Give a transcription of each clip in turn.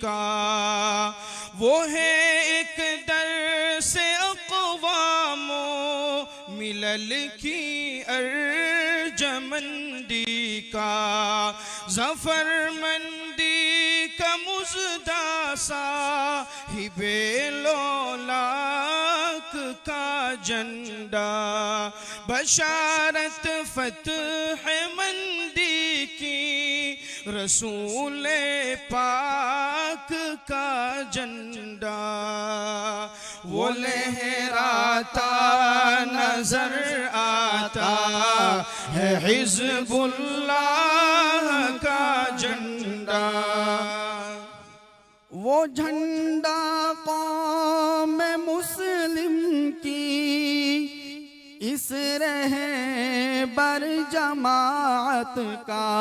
کا، وہ ہے ایک درس اقوام و ملل کی ارجمندی کا، ظفر مندی کا مزدہ صاحب لولاک کا جھنڈا، بشارت فتح مندی کی رسول پاک کا جھنڈا، وہ لہراتا نظر آتا ہے حزب اللہ کا جھنڈا، وہ جھنڈا قوم مسلم کی اس رہبر جماعت کا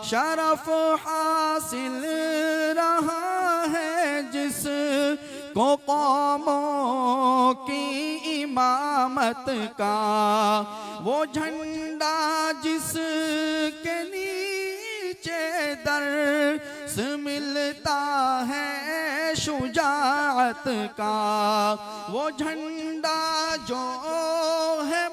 شرف حاصل رہا ہے، جس کو قوموں کی امامت کا، وہ جھنڈا جس کے نیچے درس ملتا ہے شجاعت کا، وہ جھنڈا جو ہے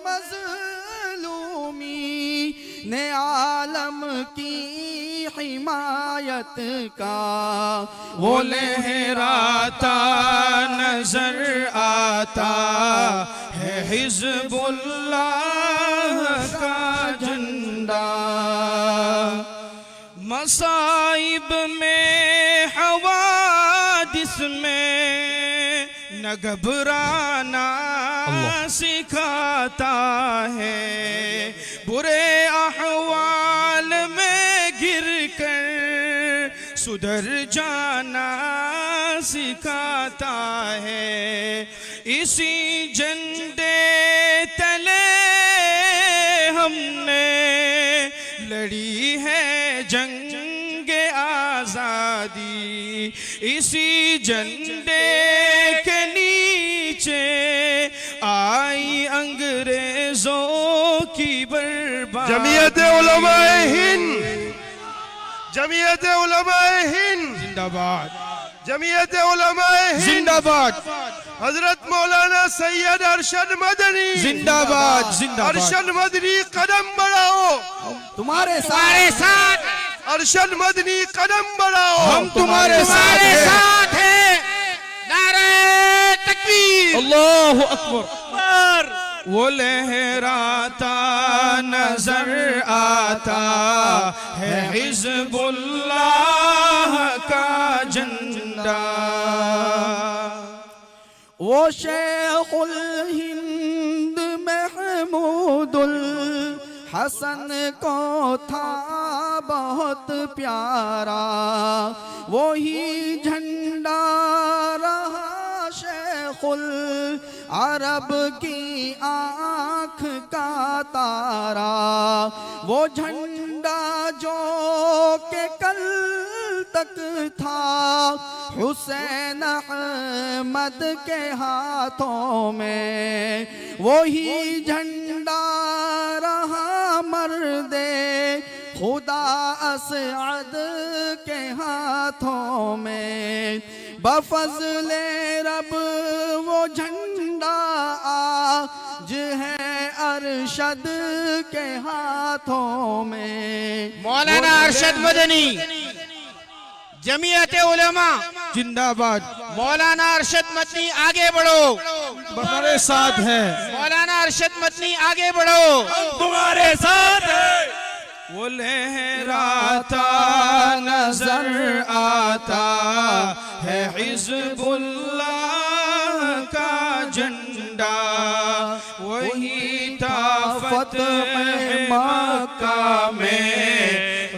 مظلومین عالم کی حمایت کا، وہ لہراتا نظر آتا ہے حزب اللہ کا جھنڈا، مصائب میں حوادث میں نہ گھبرانا سکھاتا ہے، برے احوال میں گر کر سدھر جانا سکھاتا ہے، اسی جھنڈے تلے ہم نے لڑی ہے جنگ آزادی، اسی جھنڈے کے نیچے آئی انگریزوں کی بربادی۔ جمعیت علماء ہند، جمعیت علماء ہند زندہ باد، جمعیت علماء ہند زندہ باد، حضرت مولانا سید ارشد مدنی زندہ باد، زندہ باد، ارشد مدنی قدم بڑھاؤ، تمہارے ساتھ ارشد مدنی قدم بڑھاؤ، ہم تمہارے ساتھ ہیں، نعرہ تکبیر، اللہ اکبر، وہ لہراتا نظر آتا ہے حزب اللہ کا جھنڈا، وہ شیخ الہند محمود الحسن کو تھا بہت پیارا، وہی جھنڈا رہا شیخ العرب کی آنکھ کا تارا، وہ جھنڈا جو کہ کل تک تھا حسین احمد کے ہاتھوں میں، وہی جھنڈا رہا مرد خدا اسعد کے ہاتھوں میں، بفضل رب وہ جھنڈا آج ہے ارشد کے ہاتھوں میں۔ مولانا ارشد مدنی، جمعیت علماء زندہ باد، مولانا ارشد مدنی آگے بڑھو، ہمارے ساتھ ہے، مولانا ارشد مدنی آگے بڑھو، تمہارے ساتھ ہے، وہ لہراتا نظر آتا ہے حزب اللہ کا جھنڈا، وہی تھا فتح مکہ میں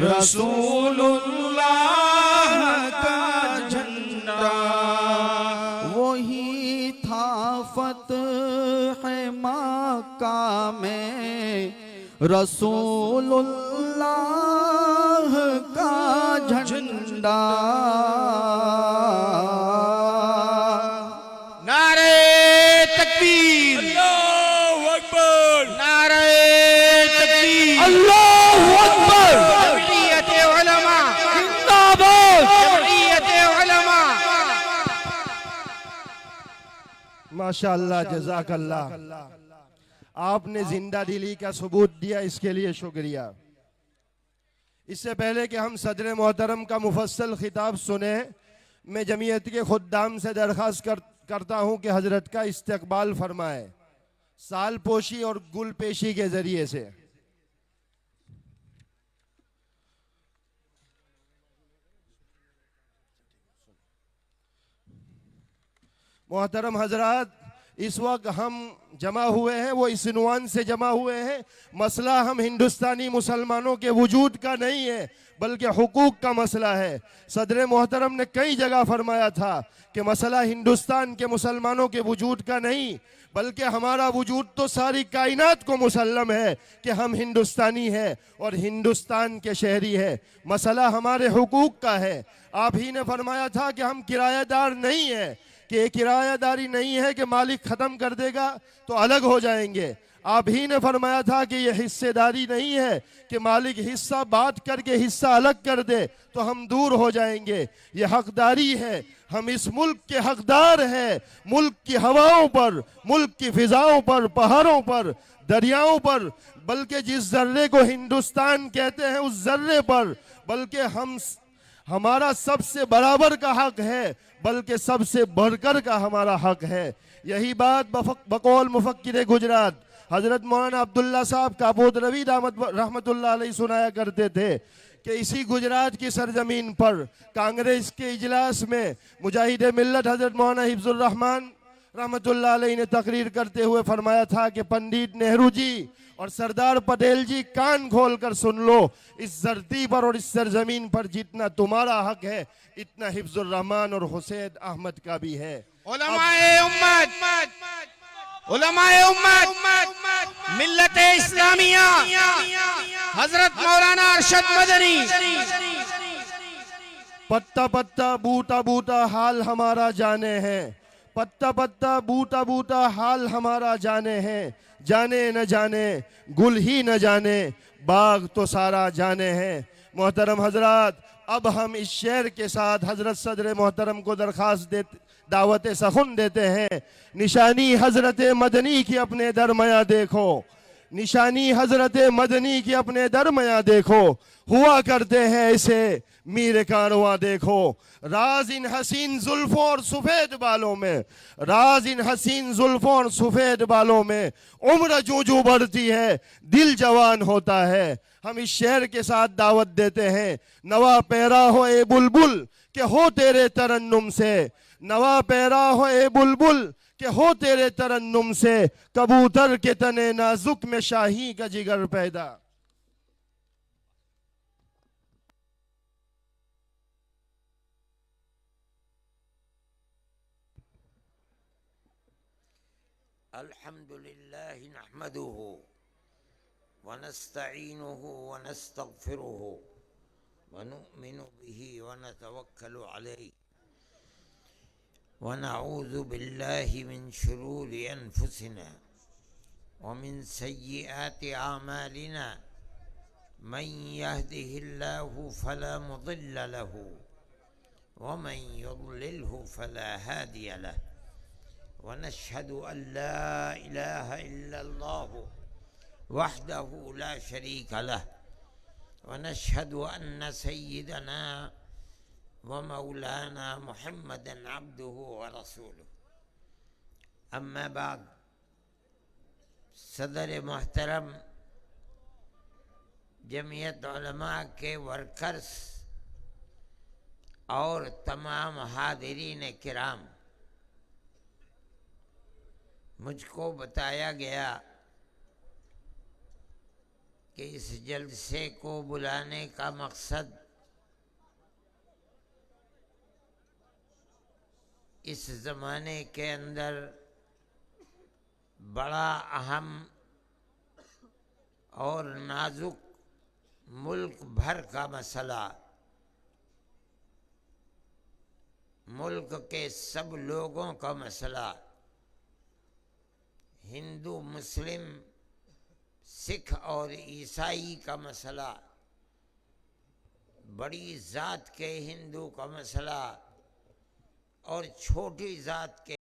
رسول اللہ کا جھنڈا، وہی تھا فتح مکہ میں رسول اللہ کا جھنڈا۔ نعرہ تکبیر، اللہ اکبر، نعرہ تکبیر، اللہ اکبر، جمعیت علماء، زندہ باد، جمعیت ماشاءاللہ جزاک اللہ. آپ نے زندہ دلی کا ثبوت دیا، اس کے لیے شکریہ. اس سے پہلے کہ ہم صدر محترم کا مفصل خطاب سنیں، میں جمعیت کے خدام سے درخواست کرتا ہوں کہ حضرت کا استقبال فرمائے سال پوشی اور گل پیشی کے ذریعے سے. محترم حضرات، اس وقت ہم جمع ہوئے ہیں وہ اس عنوان سے جمع ہوئے ہیں، مسئلہ ہم ہندوستانی مسلمانوں کے وجود کا نہیں ہے بلکہ حقوق کا مسئلہ ہے. صدر محترم نے کئی جگہ فرمایا تھا کہ مسئلہ ہندوستان کے مسلمانوں کے وجود کا نہیں بلکہ ہمارا وجود تو ساری کائنات کو مسلم ہے کہ ہم ہندوستانی ہیں اور ہندوستان کے شہری ہیں. مسئلہ ہمارے حقوق کا ہے. آپ ہی نے فرمایا تھا کہ ہم کرایہ دار نہیں ہیں، کہ کرایہ داری نہیں ہے کہ مالک ختم کر دے گا تو الگ ہو جائیں گے. آپ ہی نے فرمایا تھا کہ یہ حصے داری نہیں ہے کہ مالک حصہ بانٹ کر کے حصہ الگ کر دے تو ہم دور ہو جائیں گے. یہ حقداری ہے، ہم اس ملک کے حقدار ہیں. ملک کی ہواؤں پر، ملک کی فضاؤں پر، پہاڑوں پر، دریاؤں پر، بلکہ جس ذرے کو ہندوستان کہتے ہیں اس ذرے پر، بلکہ ہمارا سب سے برابر کا حق ہے بلکہ سب سے بڑھ کر کا ہمارا حق ہے. یہی بات بقول مفکر گجرات حضرت مولانا عبداللہ صاحب کابود روی رحمت اللہ علیہ سنایا کرتے تھے کہ اسی گجرات کی سرزمین پر کانگریس کے اجلاس میں مجاہد ملت حضرت مولانا حفظ الرحمان رحمت اللہ علیہ نے تقریر کرتے ہوئے فرمایا تھا کہ پنڈت نہرو جی اور سردار پٹیل جی کان کھول کر سن لو، اس دھرتی پر اور اس سرزمین پر جتنا تمہارا حق ہے اتنا حفظ الرحمان اور حسین احمد کا بھی ہے. علماء امت ملت اسلامیہ حضرت مولانا ارشد مدنی. پتا پتا بوٹا بوٹا حال ہمارا جانے ہیں، پتا پتا بوٹا بوٹا حال ہمارا جانے ہیں. جانے نہ جانے گل ہی نہ جانے باغ تو سارا جانے ہیں. محترم حضرات، اب ہم اس شعر کے ساتھ حضرت صدر محترم کو دعوت سخن دیتے ہیں. نشانی حضرت مدنی کی اپنے درمیاں دیکھو، نشانی حضرت مدنی کی اپنے درمیاں دیکھو، ہوا کرتے ہیں اسے میر کارواں دیکھو. راز ان حسین زلفوں اور سفید بالوں میں، راز ان حسین زلفوں اور سفید بالوں میں، عمر جو جو بڑھتی ہے دل جوان ہوتا ہے. ہم اس شعر کے ساتھ دعوت دیتے ہیں، نوا پیرا ہو اے بلبل کہ ہو تیرے ترنم سے، نوا پیرا ہو اے بلبل کہ ہو تیرے ترنم سے، کبوتر کے تنے نازک میں شاہی کا جگر پیدا. الحمد لله نحمده ونستعينه ونستغفره ونؤمن به ونتوكل عليه ونعوذ بالله من شرور أنفسنا ومن سيئات أعمالنا. من يهده الله فلا مضل له ومن يضلله فلا هادي له. ونشهد أن لا إله إلا الله وحده لا شريك له ونشهد أن سيدنا ومولانا محمدا عبده ورسوله. أما بعد، صدر محترم جمعیت علماء کے ورکرز اور تمام حاضرین کرام، مجھ کو بتایا گیا کہ اس جلسے کو بلانے کا مقصد اس زمانے کے اندر بڑا اہم اور نازک ملک بھر کا مسئلہ، ملک کے سب لوگوں کا مسئلہ، ہندو مسلم سکھ اور عیسائی کا مسئلہ، بڑی ذات کے ہندو کا مسئلہ اور چھوٹی ذات کے